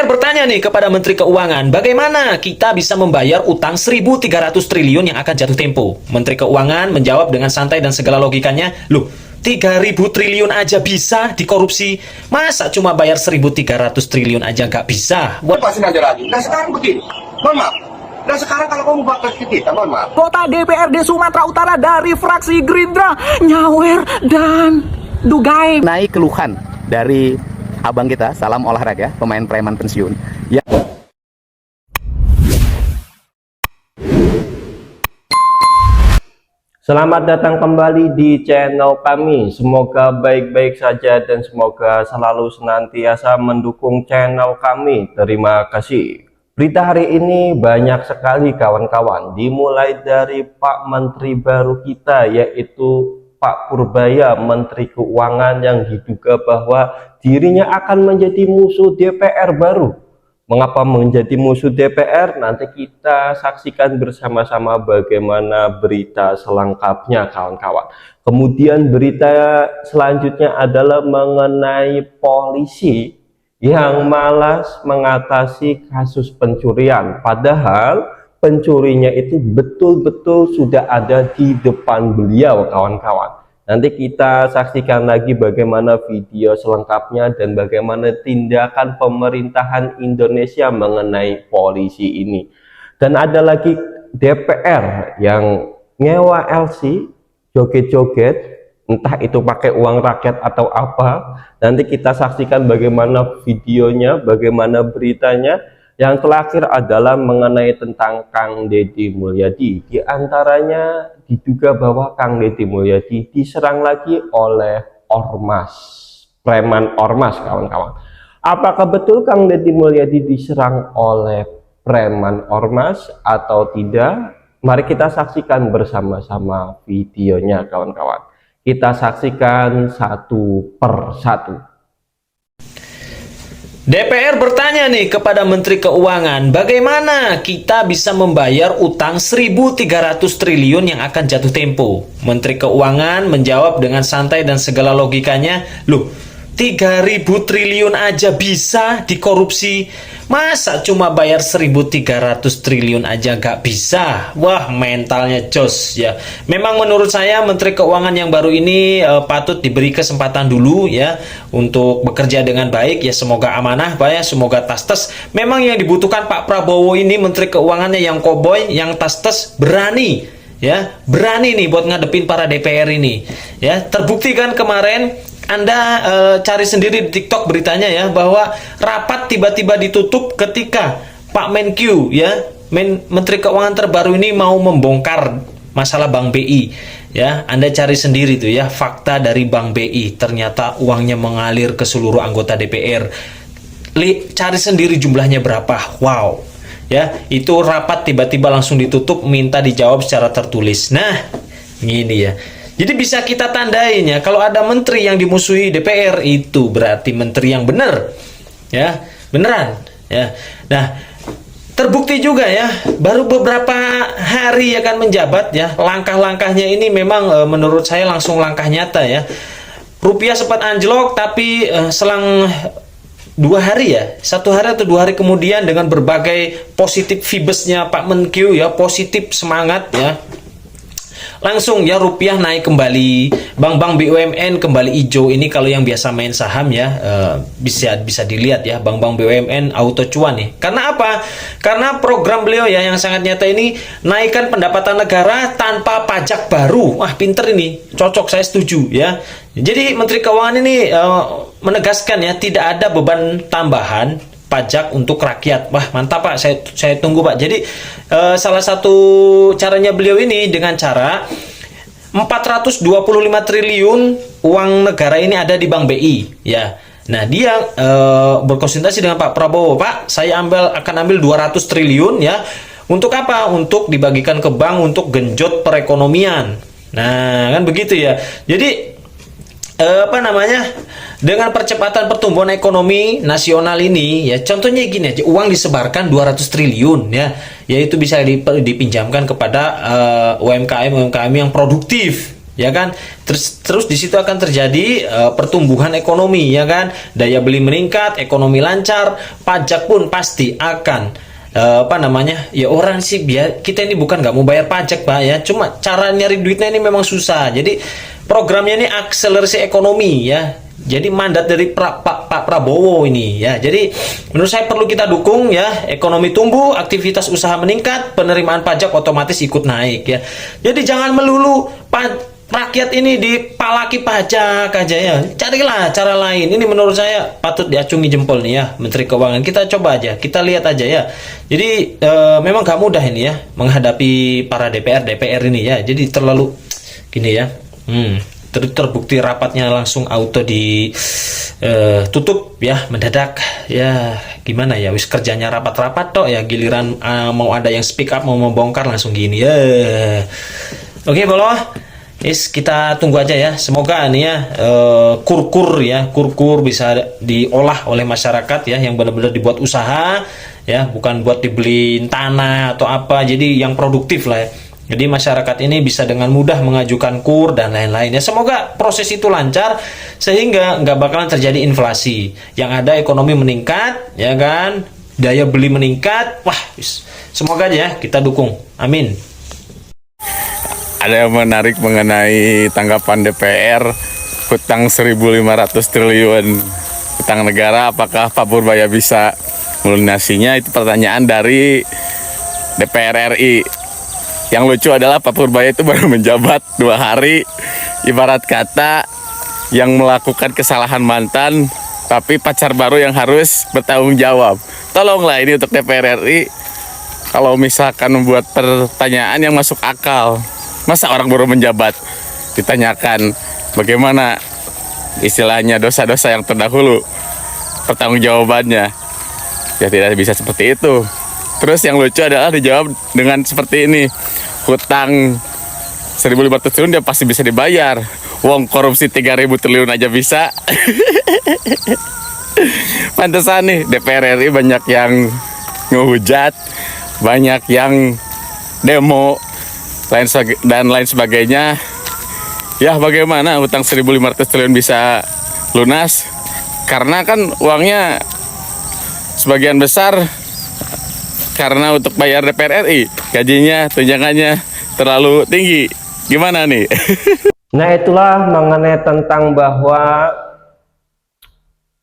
DPR bertanya nih kepada Menteri Keuangan, bagaimana kita bisa membayar utang 1.300 triliun yang akan jatuh tempo? Menteri Keuangan menjawab dengan santai dan segala logikanya, loh, 3.000 triliun aja bisa dikorupsi, masa cuma bayar 1.300 triliun aja nggak bisa? Lepasin aja lagi. Nah sekarang begini, mohon maaf. Nah sekarang kalau kamu bakal ke kita, mohon maaf. Kota DPRD Sumatera Utara dari fraksi Gerindra nyawer dan dugai. Naik keluhan dari abang kita, salam olahraga, pemain preman pensiun. Ya. Selamat datang kembali di channel kami. Semoga baik-baik saja dan semoga selalu senantiasa mendukung channel kami. Terima kasih. Berita hari ini banyak sekali kawan-kawan. Dimulai dari Pak Menteri baru kita, yaitu Pak Purbaya, Menteri Keuangan, yang diduga bahwa dirinya akan menjadi musuh DPR baru. Mengapa menjadi musuh DPR? Nanti kita saksikan bersama-sama bagaimana berita selengkapnya, kawan-kawan. Kemudian berita selanjutnya adalah mengenai polisi yang malas mengatasi kasus pencurian. Padahal pencurinya itu betul-betul sudah ada di depan beliau, kawan-kawan. Nanti kita saksikan lagi bagaimana video selengkapnya dan bagaimana tindakan pemerintahan Indonesia mengenai polisi ini. Dan ada lagi DPR yang nyewa LC, joget-joget, entah itu pakai uang rakyat atau apa. Nanti kita saksikan bagaimana videonya, bagaimana beritanya. Yang terakhir adalah mengenai tentang Kang Deddy Mulyadi. Di antaranya diduga bahwa Kang Deddy Mulyadi diserang lagi oleh ormas, preman ormas, kawan-kawan. Apakah betul Kang Deddy Mulyadi diserang oleh preman ormas atau tidak? Mari kita saksikan bersama-sama videonya, kawan-kawan. Kita saksikan satu per satu. DPR bertanya nih kepada Menteri Keuangan, bagaimana kita bisa membayar utang 1.300 triliun yang akan jatuh tempo? Menteri Keuangan menjawab dengan santai dan segala logikanya, loh, 3.000 triliun aja bisa dikorupsi, masa cuma bayar 1.300 triliun aja nggak bisa? Wah, mentalnya jos ya. Memang menurut saya Menteri Keuangan yang baru ini patut diberi kesempatan dulu ya untuk bekerja dengan baik ya. Semoga amanah Pak ya, semoga tas-tes. Memang yang dibutuhkan Pak Prabowo ini Menteri Keuangannya yang koboi, yang tas-tes, berani ya, berani nih buat ngadepin para DPR ini ya. Terbukti kan kemarin Anda cari sendiri di TikTok beritanya ya, bahwa rapat tiba-tiba ditutup ketika Pak Menkyu ya, Menteri Keuangan terbaru ini mau membongkar masalah Bank BI ya. Anda cari sendiri tuh ya, fakta dari Bank BI, ternyata uangnya mengalir ke seluruh anggota DPR. Cari sendiri jumlahnya berapa. Wow ya, itu rapat tiba-tiba langsung ditutup, minta dijawab secara tertulis. Nah gini ya, jadi bisa kita tandain ya, kalau ada menteri yang dimusuhi DPR, itu berarti menteri yang benar ya, beneran ya. Nah terbukti juga ya, baru beberapa hari akan menjabat ya, langkah-langkahnya ini memang menurut saya langsung langkah nyata ya. Rupiah sempat anjlok, tapi selang 2 hari ya, 1 hari atau 2 hari kemudian, dengan berbagai positif vibesnya Pak Menkyu ya, positif semangat ya, langsung ya rupiah naik kembali, bank-bank BUMN kembali hijau. Ini kalau yang biasa main saham ya, bisa dilihat ya, bank-bank BUMN auto cuan nih. Karena apa? Karena program beliau ya yang sangat nyata ini, naikkan pendapatan negara tanpa pajak baru. Wah pinter ini, cocok, saya setuju ya. Jadi Menteri Keuangan ini menegaskan ya, tidak ada beban tambahan pajak untuk rakyat. Wah mantap Pak, saya tunggu Pak. Jadi salah satu caranya beliau ini dengan cara 425 triliun uang negara ini ada di Bank BI ya. Nah dia berkonsultasi dengan Pak Prabowo, Pak saya akan ambil 200 triliun ya. Untuk apa? Untuk dibagikan ke bank untuk genjot perekonomian. Nah kan begitu ya. Jadi dengan percepatan pertumbuhan ekonomi nasional ini ya, contohnya gini aja, uang disebarkan 200 triliun ya, yaitu bisa dipinjamkan kepada UMKM yang produktif ya kan? Terus di situ akan terjadi pertumbuhan ekonomi, ya kan? Daya beli meningkat, ekonomi lancar, pajak pun pasti akan ya orang sih biar kita ini bukan nggak mau bayar pajak Pak ya, cuma cara nyari duitnya ini memang susah. Jadi programnya ini akselerasi ekonomi ya. Jadi mandat dari Pak Prabowo ini ya. Jadi menurut saya perlu kita dukung ya, ekonomi tumbuh, aktivitas usaha meningkat, penerimaan pajak otomatis ikut naik ya. Jadi jangan melulu rakyat ini dipalaki pajak aja ya. Carilah cara lain. Ini menurut saya patut diacungi jempol nih ya, Menteri Keuangan. Kita coba aja, kita lihat aja ya. Jadi memang gak mudah ini ya menghadapi para DPR ini ya. Jadi terlalu gini ya. Terbukti rapatnya langsung auto ditutup ya, mendadak ya. Gimana ya, wis kerjanya rapat-rapat toh ya, giliran mau ada yang speak up, mau membongkar langsung gini ya. Oke, boloh. Kita tunggu aja ya. Semoga nih ya kur-kur bisa diolah oleh masyarakat ya, yang benar-benar dibuat usaha ya, bukan buat dibeliin tanah atau apa. Jadi yang produktif lah ya. Jadi masyarakat ini bisa dengan mudah mengajukan kur dan lain-lain ya. Semoga proses itu lancar sehingga nggak bakalan terjadi inflasi. Yang ada ekonomi meningkat ya kan, daya beli meningkat. Wah, semoga aja ya, kita dukung. Amin. Ada yang menarik mengenai tanggapan DPR hutang 1.500 triliun hutang negara, apakah Pak Purbaya bisa melunasinya? Itu pertanyaan dari DPR RI. Yang lucu adalah Pak Purbaya itu baru menjabat 2 hari, ibarat kata yang melakukan kesalahan mantan tapi pacar baru yang harus bertanggung jawab. Tolonglah ini untuk DPR RI, kalau misalkan membuat pertanyaan yang masuk akal. Masa orang baru menjabat ditanyakan bagaimana istilahnya dosa-dosa yang terdahulu, pertanggungjawabannya? Ya tidak bisa seperti itu. Terus yang lucu adalah dijawab dengan seperti ini, hutang 1.500 triliun dia pasti bisa dibayar. Wong korupsi 3.000 triliun aja bisa. Pantesan nih DPR RI banyak yang ngehujat, banyak yang demo dan lain sebagainya. Ya bagaimana hutang 1.500 triliun bisa lunas? Karena kan uangnya sebagian besar karena untuk bayar DPR RI, gajinya, tunjangannya terlalu tinggi. Gimana nih? Nah, itulah mengenai tentang bahwa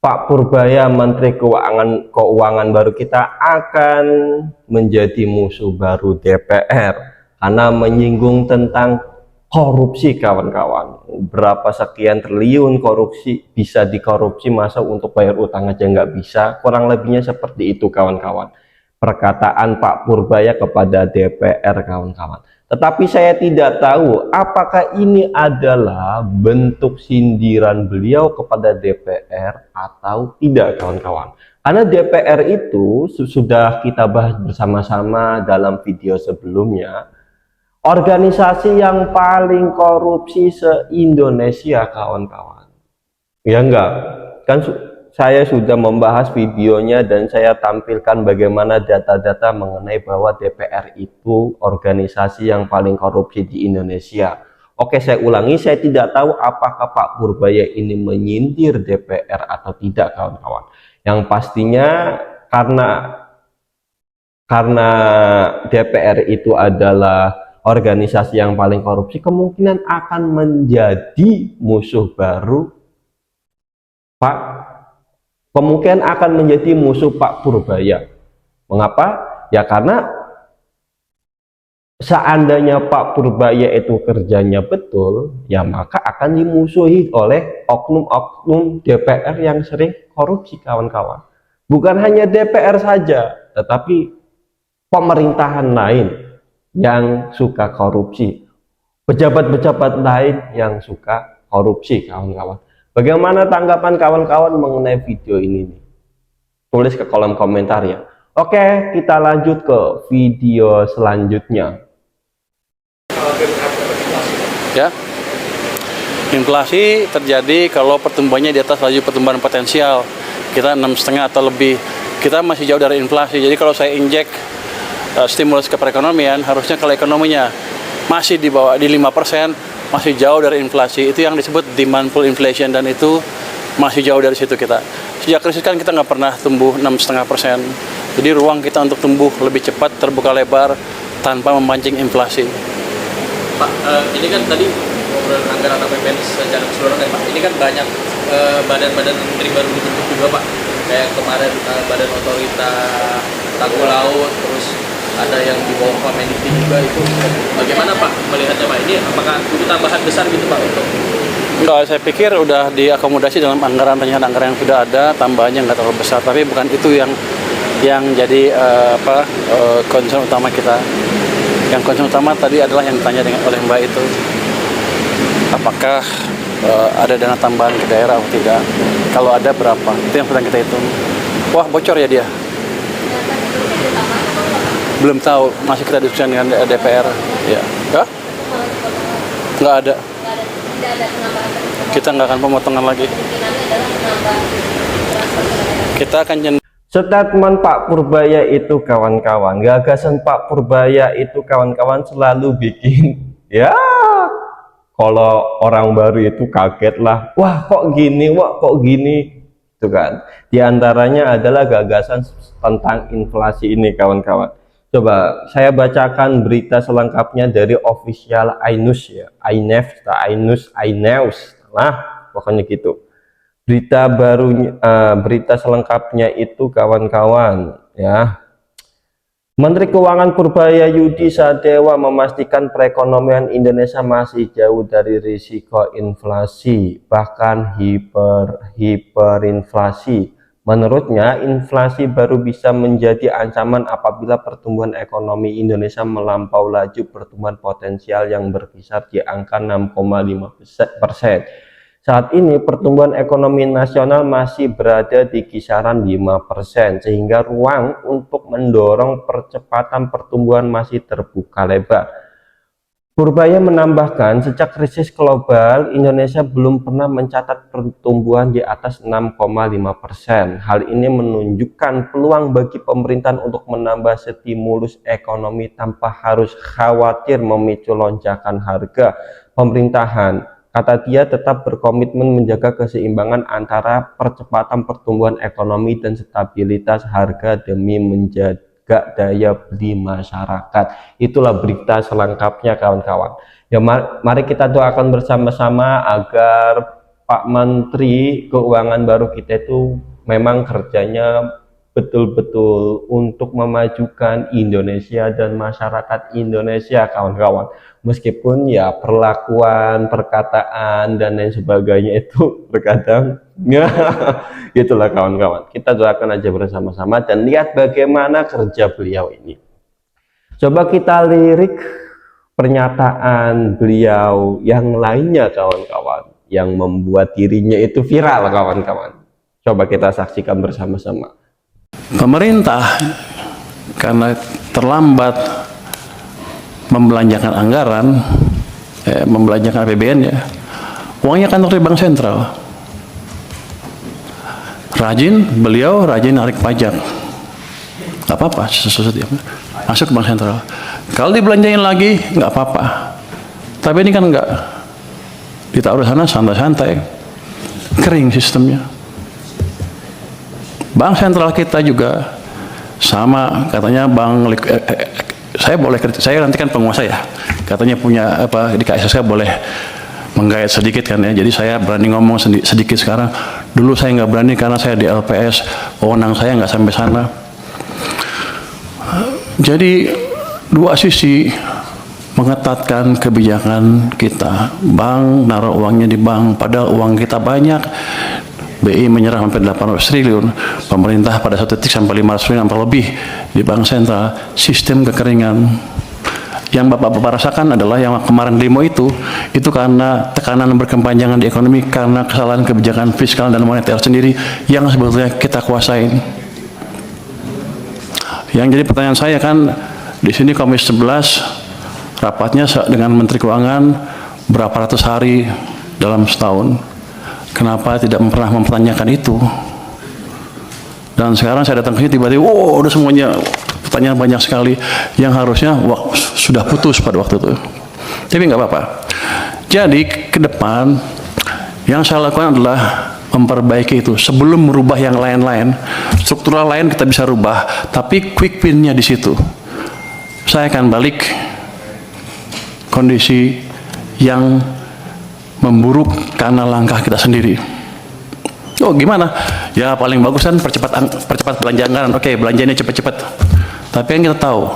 Pak Purbaya, Menteri Keuangan baru kita, akan menjadi musuh baru DPR karena menyinggung tentang korupsi, kawan-kawan. Berapa sekian triliun korupsi bisa dikorupsi, masa untuk bayar utang aja nggak bisa? Kurang lebihnya seperti itu, kawan-kawan, perkataan Pak Purbaya kepada DPR, kawan-kawan. Tetapi saya tidak tahu apakah ini adalah bentuk sindiran beliau kepada DPR atau tidak, kawan-kawan. Karena DPR itu sudah kita bahas bersama-sama dalam video sebelumnya, organisasi yang paling korupsi se-Indonesia, kawan-kawan. Ya enggak? Kan saya sudah membahas videonya dan saya tampilkan bagaimana data-data mengenai bahwa DPR itu organisasi yang paling korupsi di Indonesia. Oke, saya ulangi, saya tidak tahu apakah Pak Purbaya ini menyindir DPR atau tidak, kawan-kawan. Yang pastinya karena DPR itu adalah organisasi yang paling korupsi, kemungkinan akan menjadi musuh baru kemungkinan akan menjadi musuh Pak Purbaya. Mengapa? Ya karena seandainya Pak Purbaya itu kerjanya betul, ya maka akan dimusuhi oleh oknum-oknum DPR yang sering korupsi, kawan-kawan. Bukan hanya DPR saja, tetapi pemerintahan lain yang suka korupsi, pejabat-pejabat lain yang suka korupsi, kawan-kawan. Bagaimana tanggapan kawan-kawan mengenai video ini? Tulis ke kolom komentar ya. Oke, kita lanjut ke video selanjutnya. Ya, inflasi terjadi kalau pertumbuhannya di atas laju pertumbuhan potensial. Kita 6,5 atau lebih. Kita masih jauh dari inflasi. Jadi kalau saya injek stimulus ke perekonomian, harusnya kalau ekonominya masih di bawah di 5%, masih jauh dari inflasi. Itu yang disebut demand pull inflation, dan itu masih jauh dari situ kita. Sejak krisis kan kita nggak pernah tumbuh 6,5%. Jadi ruang kita untuk tumbuh lebih cepat, terbuka lebar, tanpa memancing inflasi. Pak, ini kan tadi ngobrol anggaran APBN secara keseluruhan ya Pak. Ini kan banyak badan-badan menteri baru dibentuk juga Pak. Kayak kemarin Badan Otorita Tanggul Laut, terus ada yang di bawah Pak Mendik juga itu. Bagaimana Pak melihatnya Pak? Ini apakah butuh tambahan besar gitu Pak untuk? Enggak, saya pikir udah diakomodasi dalam anggaran yang sudah ada, tambahannya nggak terlalu besar. Tapi bukan itu yang jadi concern utama kita. Yang concern utama tadi adalah yang ditanya oleh Mbak itu, apakah ada dana tambahan ke daerah atau tidak? Kalau ada berapa? Itu yang sedang kita hitung. Wah, bocor ya dia? Belum tahu, masih kita diskusikan dengan DPR. Ya, nggak ada. Kita nggak akan pemotongan lagi. Kita akan Statement Pak Purbaya itu kawan-kawan, gagasan Pak Purbaya itu kawan-kawan selalu bikin ya kalau orang baru itu kaget lah, wah kok gini, itu kan. Di antaranya adalah gagasan tentang inflasi ini kawan-kawan. Coba saya bacakan berita selengkapnya dari official Ainus ya, Ainews, nah pokoknya gitu. Berita selengkapnya itu kawan-kawan ya. Menteri Keuangan Purbaya Yudi Sadewa memastikan perekonomian Indonesia masih jauh dari risiko inflasi, bahkan hiperinflasi. Menurutnya, inflasi baru bisa menjadi ancaman apabila pertumbuhan ekonomi Indonesia melampaui laju pertumbuhan potensial yang berkisar di angka 6,5%. Saat ini pertumbuhan ekonomi nasional masih berada di kisaran 5%, sehingga ruang untuk mendorong percepatan pertumbuhan masih terbuka lebar. Purbaya menambahkan, sejak krisis global, Indonesia belum pernah mencatat pertumbuhan di atas 6,5%. Hal ini menunjukkan peluang bagi pemerintahan untuk menambah stimulus ekonomi tanpa harus khawatir memicu lonjakan harga. Pemerintahan, kata dia, tetap berkomitmen menjaga keseimbangan antara percepatan pertumbuhan ekonomi dan stabilitas harga demi menjaga daya beli masyarakat. Itulah berita selengkapnya kawan-kawan. Ya, mari kita doakan bersama-sama agar Pak Menteri Keuangan baru kita itu memang kerjanya betul-betul untuk memajukan Indonesia dan masyarakat Indonesia kawan-kawan. Meskipun ya perlakuan, perkataan dan lain sebagainya itu terkadang ya itulah kawan-kawan. Kita doakan aja bersama-sama dan lihat bagaimana kerja beliau ini. Coba kita lirik pernyataan beliau yang lainnya kawan-kawan, yang membuat dirinya itu viral kawan-kawan. Coba kita saksikan bersama-sama. Pemerintah karena terlambat membelanjakan anggaran, membelanjakan APBN ya, uangnya kan dari Bank Sentral. Beliau rajin narik pajak, nggak apa-apa, masuk ke Bank Sentral. Kalau dibelanjain lagi nggak apa-apa, tapi ini kan nggak, ditaruh sana santai-santai, kering sistemnya. Bank Sentral kita juga sama, katanya saya nanti kan penguasa ya, katanya punya apa di KSS, saya boleh menggait sedikit kan ya, jadi saya berani ngomong sedikit sekarang. Dulu saya nggak berani karena saya di LPS, wewenang saya nggak sampai sana. Jadi dua sisi mengetatkan kebijakan kita. Bank naruh uangnya di bank, padahal uang kita banyak. BI menyerah sampai 800 triliun, pemerintah pada satu titik sampai 500 triliun sampai lebih di Bank Sentral. Sistem kekeringan yang bapak-bapak rasakan adalah yang kemarin demo itu karena tekanan berkepanjangan di ekonomi, karena kesalahan kebijakan fiskal dan moneter sendiri yang sebetulnya kita kuasain. Yang jadi pertanyaan saya kan, di sini Komisi 11 rapatnya dengan Menteri Keuangan berapa ratus hari dalam setahun. Kenapa tidak pernah mempertanyakan itu? Dan sekarang saya datang ke sini tiba-tiba, udah semuanya pertanyaan banyak sekali yang harusnya sudah putus pada waktu itu. Tapi nggak apa-apa. Jadi ke depan yang saya lakukan adalah memperbaiki itu sebelum merubah yang lain-lain. Struktural lain kita bisa rubah, tapi quick win-nya di situ. Saya akan balik kondisi yang memburuk karena langkah kita sendiri. Oh gimana? Ya paling bagus kan percepat belanja anggaran. Oke, belanjanya cepat-cepat. Tapi yang kita tahu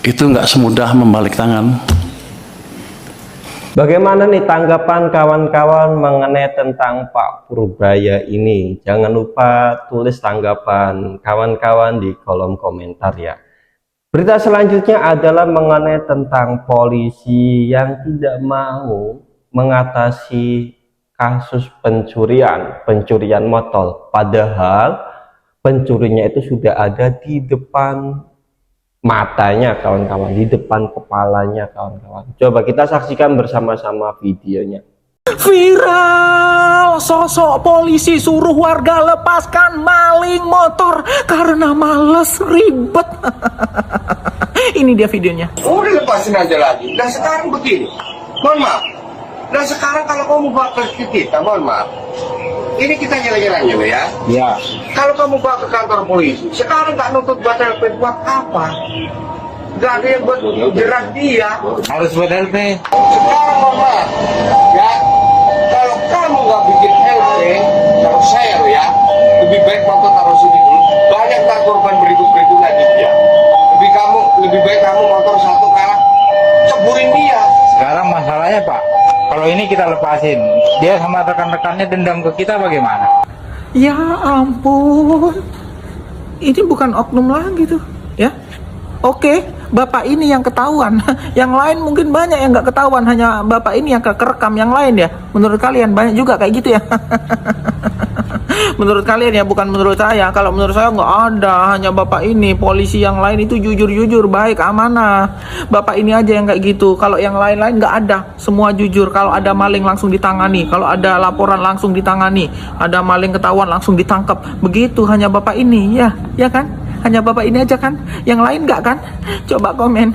itu nggak semudah membalik tangan. Bagaimana nih tanggapan kawan-kawan mengenai tentang Pak Purbaya ini? Jangan lupa tulis tanggapan kawan-kawan di kolom komentar ya. Berita selanjutnya adalah mengenai tentang polisi yang tidak mau mengatasi kasus pencurian motor. Padahal pencurinya itu sudah ada di depan matanya kawan-kawan, di depan kepalanya kawan-kawan. Coba kita saksikan bersama-sama videonya. Viral, sosok polisi suruh warga lepaskan maling motor karena males ribet. Ini dia videonya. Udah lepasin aja lagi. Dan sekarang begini, mohon maaf. Dan sekarang kalau kamu bawa ke kita, mohon maaf. Ini kita nyala-nyalanya loh ya. Ya. Kalau kamu bawa ke kantor polisi, sekarang nggak nuntut buat LP buat apa? Nggak ada yang buat jerat dia. Harus buat LP. Sekarang mohon maaf, ya. Kalau kamu nggak bikin LP, kalau saya loh ya, lebih baik motor taruh sini dulu. Banyak tak korban berikut-berikutnya di dia. Lebih baik kamu motor satu kalah, ceburin dia. Sekarang masalahnya Pak, kalau ini kita lepasin, dia sama rekan-rekannya dendam ke kita bagaimana? Ya ampun, ini bukan oknum lagi tuh, ya. Oke, bapak ini yang ketahuan, yang lain mungkin banyak yang nggak ketahuan, hanya bapak ini yang kerekam, yang lain ya. Menurut kalian banyak juga kayak gitu ya? Menurut kalian ya, bukan menurut saya. Kalau menurut saya nggak ada, hanya bapak ini. Polisi yang lain itu jujur-jujur, baik, amanah. Bapak ini aja yang kayak gitu. Kalau yang lain-lain nggak ada, semua jujur. Kalau ada maling langsung ditangani, kalau ada laporan langsung ditangani, ada maling ketahuan langsung ditangkap. Begitu hanya bapak ini, ya kan? Hanya bapak ini aja kan? Yang lain nggak kan? Coba komen.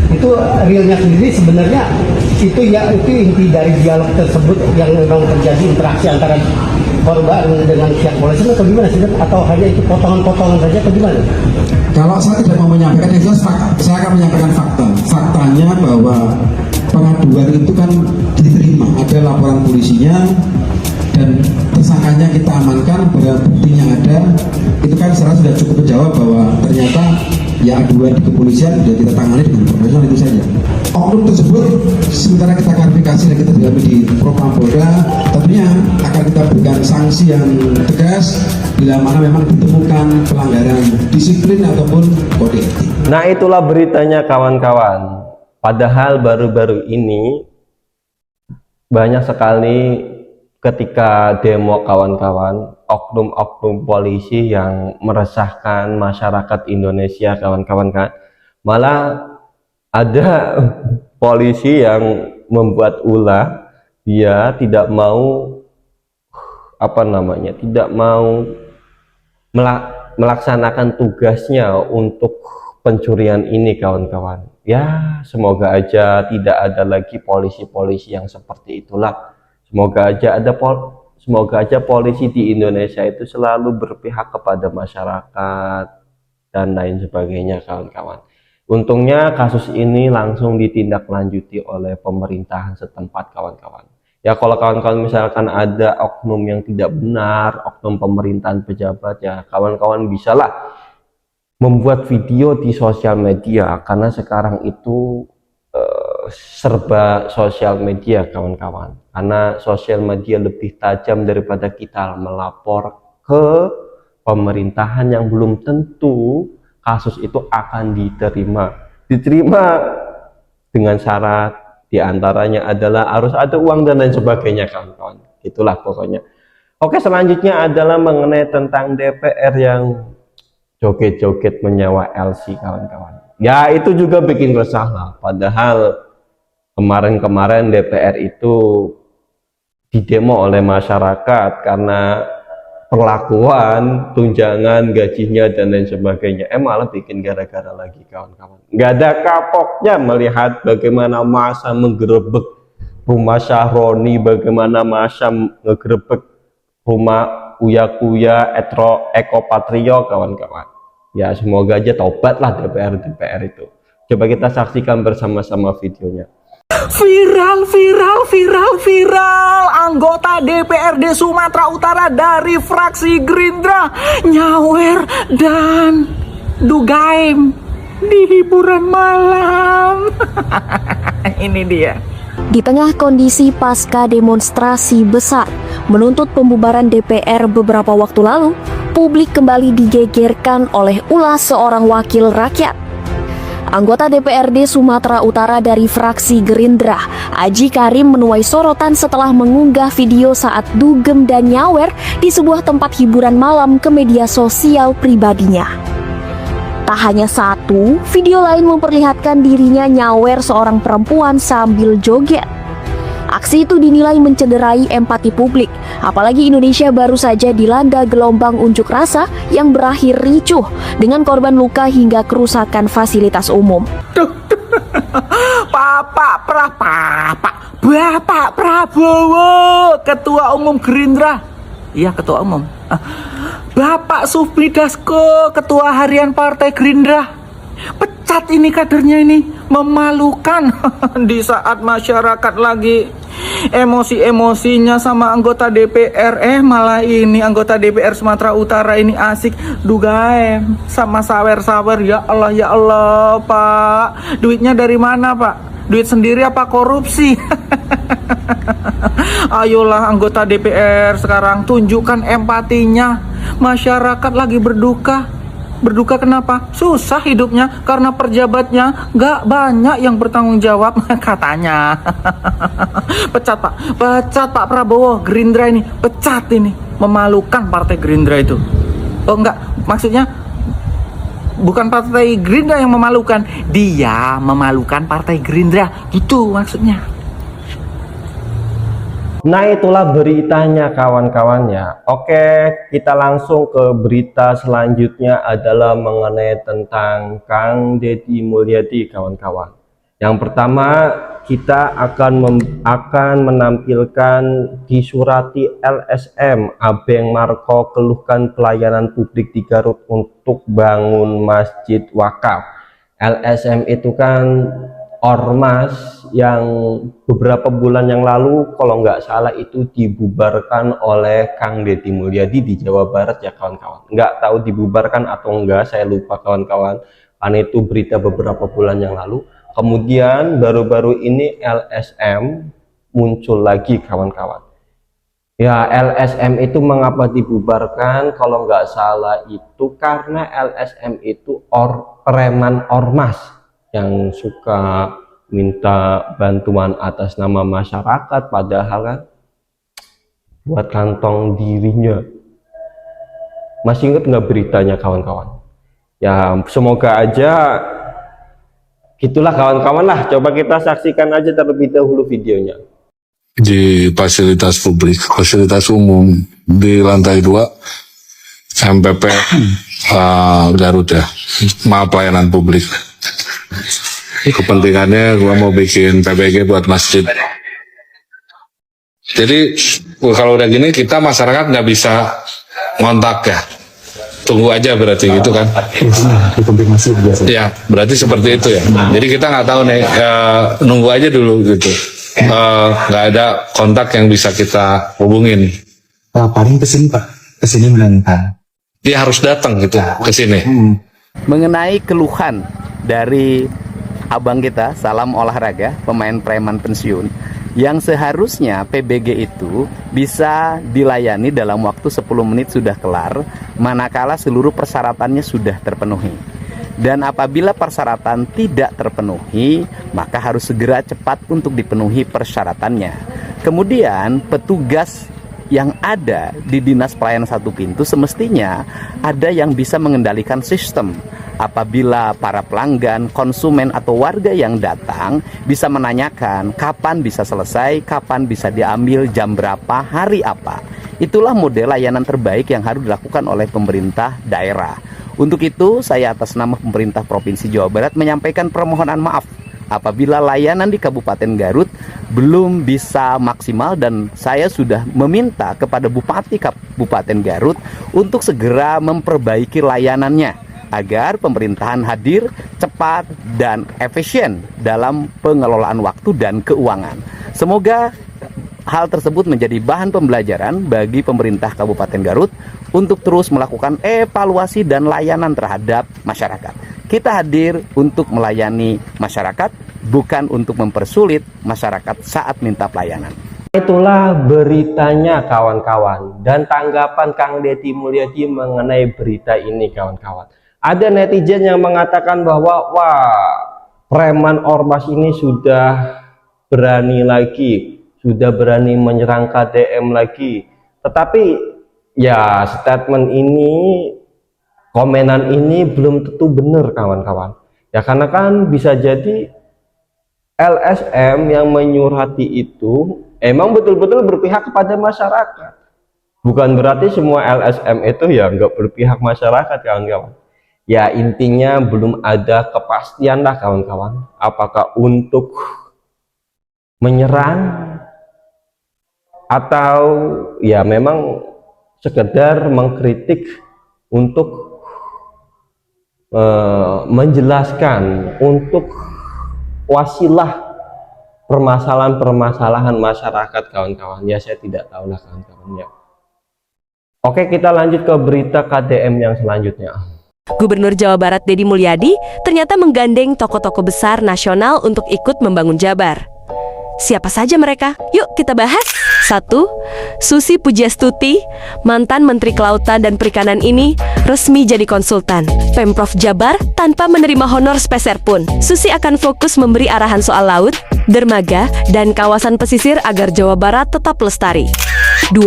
Itu realnya sendiri sebenarnya itu inti dari dialog tersebut yang memang terjadi interaksi antara korban dengan pihak polisi atau gimana sih? Atau hanya itu potongan-potongan saja atau gimana? Kalau saya tidak mau menyampaikan yang jelas, saya akan menyampaikan fakta. Faktanya bahwa pengaduan itu kan diterima, ada laporan polisinya dan tersangkanya kita amankan, barang buktinya ada, itu kan secara sudah cukup menjawab bahwa ternyata ya aduan di kepolisian sudah kita tangani dengan profesional, itu saja. Oknum tersebut sementara kita klarifikasi dan kita dalami di Propam Polda, tentunya akan kita berikan sanksi yang tegas bila mana memang ditemukan pelanggaran disiplin ataupun kode etik. Nah itulah beritanya kawan-kawan. Padahal baru-baru ini banyak sekali ketika demo kawan-kawan, oknum-oknum polisi yang meresahkan masyarakat Indonesia kawan-kawan kan. Malah ada polisi yang membuat ulah, dia tidak mau tidak mau melaksanakan tugasnya untuk pencurian ini kawan-kawan. Ya semoga aja tidak ada lagi polisi-polisi yang seperti itulah. Semoga aja polisi di Indonesia itu selalu berpihak kepada masyarakat dan lain sebagainya kawan-kawan. Untungnya kasus ini langsung ditindaklanjuti oleh pemerintahan setempat kawan-kawan. Ya kalau kawan-kawan misalkan ada oknum yang tidak benar, oknum pemerintahan pejabat, ya kawan-kawan bisalah membuat video di sosial media, karena sekarang itu serba sosial media kawan-kawan, karena sosial media lebih tajam daripada kita melapor ke pemerintahan yang belum tentu kasus itu akan diterima dengan syarat diantaranya adalah harus ada uang dan lain sebagainya kawan-kawan. Itulah pokoknya. Oke, selanjutnya adalah mengenai tentang DPR yang joget-joget menyewa LC kawan-kawan. Ya itu juga bikin resah lah. Padahal kemarin-kemarin DPR itu didemo oleh masyarakat karena perlakuan, tunjangan, gajinya dan lain sebagainya. Malah bikin gara-gara lagi kawan-kawan. Nggak ada kapoknya melihat bagaimana masa menggerebek rumah Syahroni, bagaimana masa ngegerebek rumah Uya Kuya, Eko Patrio, kawan-kawan. Ya semoga aja tobatlah DPR itu. Coba kita saksikan bersama-sama videonya. Viral, anggota DPRD Sumatera Utara dari fraksi Gerindra nyawer dan dugaim di hiburan malam. Ini dia. Di tengah kondisi pasca demonstrasi besar menuntut pembubaran DPR beberapa waktu lalu, publik kembali digegerkan oleh ulah seorang wakil rakyat. Anggota DPRD Sumatera Utara dari fraksi Gerindra, Aji Karim, menuai sorotan setelah mengunggah video saat dugem dan nyawer di sebuah tempat hiburan malam ke media sosial pribadinya. Tak hanya satu, video lain memperlihatkan dirinya nyawer seorang perempuan sambil joget. Aksi itu dinilai mencederai empati publik, apalagi Indonesia baru saja dilanda gelombang unjuk rasa yang berakhir ricuh dengan korban luka hingga kerusakan fasilitas umum. Bapak Prabowo, Ketua Umum Gerindra. Iya, Ketua Umum. Bapak Sufmi Dasko, Ketua Harian Partai Gerindra. Pecat ini kadernya ini, memalukan. Di saat masyarakat lagi emosi-emosinya sama anggota DPR, malah ini anggota DPR Sumatera Utara ini asik dugaem sama sawer-sawer. Ya Allah Pak, duitnya dari mana Pak? Duit sendiri apa korupsi? Ayolah anggota DPR sekarang tunjukkan empatinya. Masyarakat lagi berduka. Berduka kenapa? Susah hidupnya karena pejabatnya gak banyak yang bertanggung jawab katanya. Pecat Pak Prabowo, Gerindra ini, pecat ini. Memalukan partai Gerindra itu. Oh enggak, maksudnya bukan partai Gerindra yang memalukan, dia memalukan partai Gerindra, gitu maksudnya. Nah itulah beritanya kawan-kawannya. Oke, kita langsung ke berita selanjutnya adalah mengenai tentang Kang Deddy Mulyadi kawan-kawan. Yang pertama kita akan menampilkan disurati LSM Abeng Marco keluhkan pelayanan publik di Garut untuk bangun masjid wakaf. LSM itu kan ormas yang beberapa bulan yang lalu kalau nggak salah itu dibubarkan oleh Kang Deddy Mulyadi di Jawa Barat ya kawan-kawan. Nggak tahu dibubarkan atau enggak, saya lupa kawan-kawan, karena itu berita beberapa bulan yang lalu. Kemudian baru-baru ini LSM muncul lagi kawan-kawan. Ya LSM itu mengapa dibubarkan? Kalau nggak salah itu karena LSM itu preman ormas yang suka minta bantuan atas nama masyarakat, padahal kan buat kantong dirinya. Masih ingat nggak beritanya kawan-kawan? Ya semoga aja gitulah kawan-kawan lah. Coba kita saksikan aja terlebih dahulu videonya. Di fasilitas publik, fasilitas umum di lantai 2 MPP Garut ya, maaf pelayanan publik. Kepentingannya gua mau bikin PBG buat masjid. Jadi kalau udah gini kita masyarakat nggak bisa ngontak ya, tunggu aja berarti gitu kan? Ya berarti seperti itu ya. Jadi kita nggak tahu nih, nunggu aja dulu gitu. Nggak ada kontak yang bisa kita hubungin. Paling kesini Pak, kesini menantang. Dia harus datang gitu ke sini. Mengenai keluhan dari abang kita, Salam Olahraga, pemain preman pensiun, yang seharusnya PBG itu bisa dilayani dalam waktu 10 menit sudah kelar, manakala seluruh persyaratannya sudah terpenuhi. Dan apabila persyaratan tidak terpenuhi, maka harus segera cepat untuk dipenuhi persyaratannya. Kemudian petugas yang ada di Dinas Pelayanan Satu Pintu semestinya ada yang bisa mengendalikan sistem. Apabila para pelanggan, konsumen atau warga yang datang bisa menanyakan kapan bisa selesai, kapan bisa diambil, jam berapa, hari apa. Itulah model layanan terbaik yang harus dilakukan oleh pemerintah daerah. Untuk itu, saya atas nama pemerintah Provinsi Jawa Barat menyampaikan permohonan maaf apabila layanan di Kabupaten Garut belum bisa maksimal, dan saya sudah meminta kepada Bupati Kabupaten Garut untuk segera memperbaiki layanannya agar pemerintahan hadir cepat dan efisien dalam pengelolaan waktu dan keuangan. Semoga hal tersebut menjadi bahan pembelajaran bagi pemerintah Kabupaten Garut untuk terus melakukan evaluasi dan layanan terhadap masyarakat. Kita hadir untuk melayani masyarakat, bukan untuk mempersulit masyarakat saat minta pelayanan. Itulah beritanya kawan-kawan, dan tanggapan Kang Deddy Mulyadi mengenai berita ini kawan-kawan. Ada netizen yang mengatakan bahwa wah, preman Ormas ini sudah berani lagi, sudah berani menyerang KDM lagi. Tetapi ya, statement ini, komenan ini belum tentu benar kawan-kawan. Ya karena kan bisa jadi LSM yang menyurati itu emang betul-betul berpihak kepada masyarakat. Bukan berarti semua LSM itu ya nggak berpihak masyarakat kawan-kawan. Ya intinya belum ada kepastian lah kawan-kawan. Apakah untuk menyerang atau ya memang sekedar mengkritik untuk menjelaskan, untuk wasilah permasalahan-permasalahan masyarakat kawan-kawan. Ya saya tidak tahu lah kawan-kawan ya. Oke, kita lanjut ke berita KDM yang selanjutnya. Gubernur Jawa Barat Deddy Mulyadi ternyata menggandeng tokoh-tokoh besar nasional untuk ikut membangun Jabar. Siapa saja mereka? Yuk kita bahas. 1. Susi Pujiastuti, mantan Menteri Kelautan dan Perikanan ini resmi jadi konsultan Pemprov Jabar tanpa menerima honor speser pun. Susi akan fokus memberi arahan soal laut, dermaga, dan kawasan pesisir agar Jawa Barat tetap lestari. 2.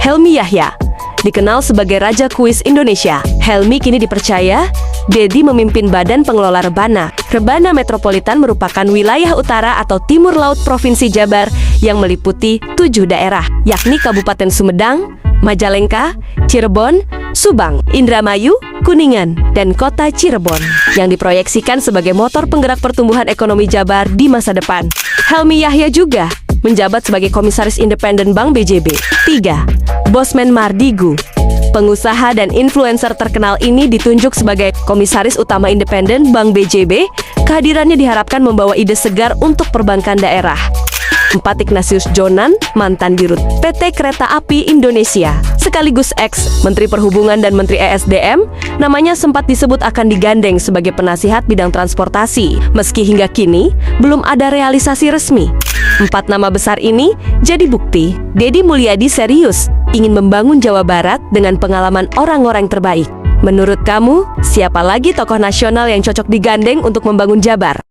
Helmi Yahya, dikenal sebagai Raja Kuis Indonesia. Helmi kini dipercaya Deddy memimpin Badan Pengelola Rebana. Rebana Metropolitan merupakan wilayah utara atau timur laut Provinsi Jabar yang meliputi 7 daerah, yakni Kabupaten Sumedang, Majalengka, Cirebon, Subang, Indramayu, Kuningan, dan Kota Cirebon, yang diproyeksikan sebagai motor penggerak pertumbuhan ekonomi Jabar di masa depan. Helmi Yahya juga menjabat sebagai Komisaris Independen Bank BJB. 3. Bosman Mardigu, pengusaha dan influencer terkenal ini ditunjuk sebagai Komisaris Utama Independen Bank BJB. Kehadirannya diharapkan membawa ide segar untuk perbankan daerah. 4. Ignatius Jonan, mantan Dirut PT Kereta Api Indonesia, sekaligus ex-Menteri Perhubungan dan Menteri ESDM, namanya sempat disebut akan digandeng sebagai penasihat bidang transportasi, meski hingga kini belum ada realisasi resmi. 4 nama besar ini jadi bukti Deddy Mulyadi serius ingin membangun Jawa Barat dengan pengalaman orang-orang terbaik. Menurut kamu, siapa lagi tokoh nasional yang cocok digandeng untuk membangun Jabar?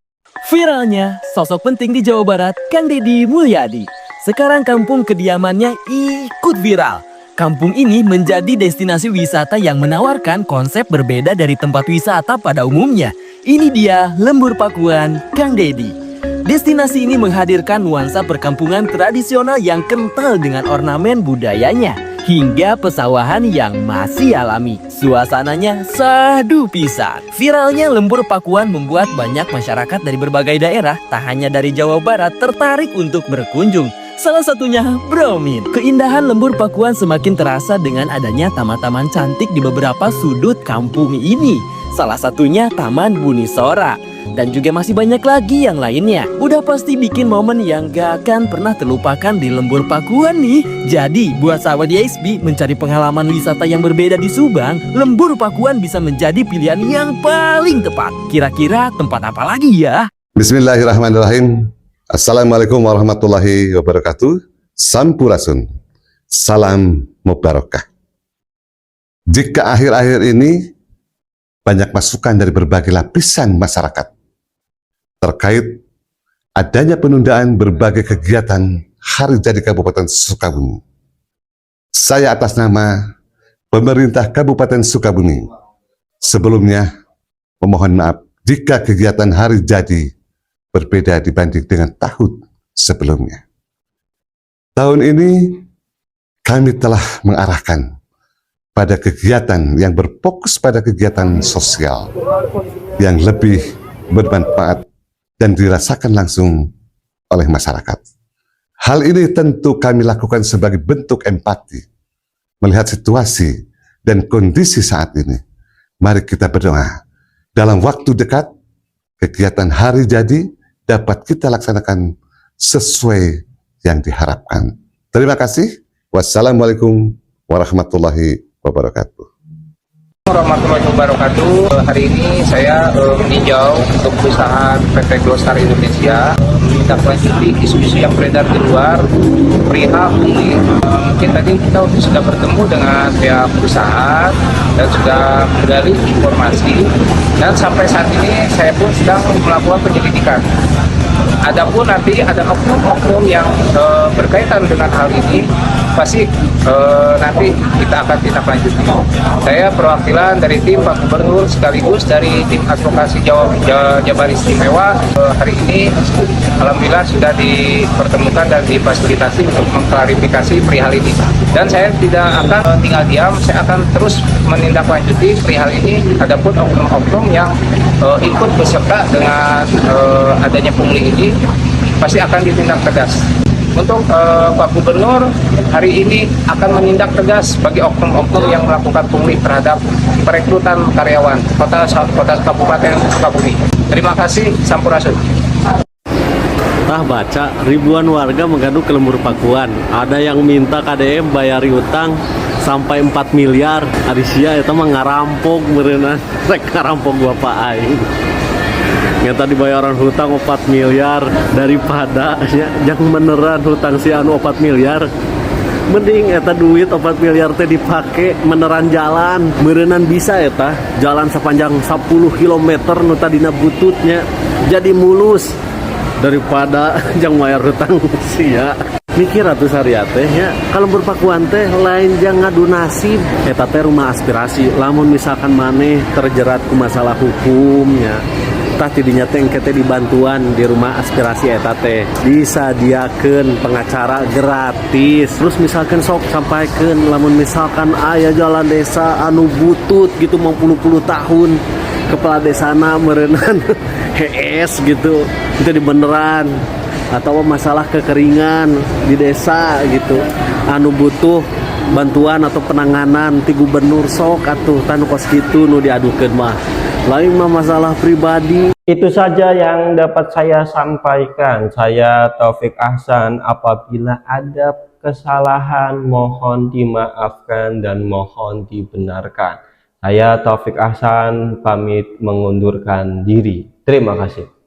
Viralnya, sosok penting di Jawa Barat, Kang Deddy Mulyadi. Sekarang kampung kediamannya ikut viral. Kampung ini menjadi destinasi wisata yang menawarkan konsep berbeda dari tempat wisata pada umumnya. Ini dia Lembur Pakuan Kang Deddy. Destinasi ini menghadirkan nuansa perkampungan tradisional yang kental dengan ornamen budayanya, hingga pesawahan yang masih alami. Suasananya sahdu pisan. Viralnya Lembur Pakuan membuat banyak masyarakat dari berbagai daerah, tak hanya dari Jawa Barat, tertarik untuk berkunjung. Salah satunya Bromin. Keindahan Lembur Pakuan semakin terasa dengan adanya taman-taman cantik di beberapa sudut kampung ini. Salah satunya Taman Buni Sora. Dan juga masih banyak lagi yang lainnya. Udah pasti bikin momen yang gak akan pernah terlupakan di Lembur Pakuan nih. Jadi buat sahabat YSB mencari pengalaman wisata yang berbeda di Subang, Lembur Pakuan bisa menjadi pilihan yang paling tepat. Kira-kira tempat apa lagi ya? Bismillahirrahmanirrahim. Assalamualaikum warahmatullahi wabarakatuh. Sampurasun. Salam mubarakah. Jika akhir-akhir ini banyak masukan dari berbagai lapisan masyarakat terkait adanya penundaan berbagai kegiatan Hari Jadi Kabupaten Sukabumi. Saya atas nama pemerintah Kabupaten Sukabumi sebelumnya memohon maaf jika kegiatan Hari Jadi berbeda dibanding dengan tahun sebelumnya. Tahun ini kami telah mengarahkan pada kegiatan yang berfokus pada kegiatan sosial yang lebih bermanfaat dan dirasakan langsung oleh masyarakat. Hal ini tentu kami lakukan sebagai bentuk empati melihat situasi dan kondisi saat ini. Mari kita berdoa dalam waktu dekat kegiatan hari jadi dapat kita laksanakan sesuai yang diharapkan. Terima kasih. Wassalamualaikum warahmatullahi wabarakatuh. Warahmatullahi wabarakatuh. Hari ini saya meninjau untuk perusahaan PT Glostar Indonesia menindaklanjuti isu-isu yang beredar di luar perihal pungli. Mungkin tadi kita sudah bertemu dengan pihak perusahaan dan sudah menggali informasi, dan sampai saat ini saya pun sedang melakukan penyelidikan. Adapun nanti ada oknum-oknum yang berkaitan dengan hal ini, pasti nanti kita akan tindak lanjuti. Saya perwakilan dari tim Pak Gubernur sekaligus dari tim advokasi Jabar Istimewa. Hari ini alhamdulillah sudah dipertemukan dan difasilitasi untuk mengklarifikasi perihal ini. Dan saya tidak akan tinggal diam, saya akan terus menindaklanjuti perihal ini. Adapun oknum-oknum yang ikut beserta dengan adanya pungli ini pasti akan ditindak tegas. Untuk Pak Gubernur hari ini akan menindak tegas bagi oknum-oknum yang melakukan pungli terhadap perekrutan karyawan kota Kabupaten Sukabumi. Terima kasih, Sampurasun. Baca ribuan warga menggaduh ke lembur Pakuan. Ada yang minta KDM bayari utang sampai 4 miliar. Adisia itu mah ngarampok berenang, rek ngarampok bapak aing. Nyata dibayaran hutang 4 miliar daripada yang beneran hutang si anu 4 miliar. Mending eta duit 4 miliar teh dipake meneran jalan. Berenang bisa eta jalan sepanjang 10 km nu tadina bututnya jadi mulus daripada jang bayar hutang sia. Mikir atuh saria teh nya kalau berpakuan teh lain jang ngadu nasib. Eta teh rumah aspirasi, lamun misalkan maneh terjerat ku masalah hukumnya tah tidinya teh engke teh dibantuan di rumah aspirasi eta teh disadiakeun pengacara gratis. Terus misalkan sok sampaikeun lamun misalkan aya jalan desa anu butut gitu mau puluh-puluh tahun, kepala desana meureunnan HS gitu, itu di beneran. Atau masalah kekeringan di desa gitu, anu butuh bantuan atau penanganan ti gubernur sok atuh tanu kos kitu nu diadukeun mah. Lain mah masalah pribadi. Itu saja yang dapat saya sampaikan. Saya Taufik Ahsan. Apabila ada kesalahan mohon dimaafkan dan mohon dibenarkan. Saya Taufik Ahsan pamit mengundurkan diri. Terima kasih.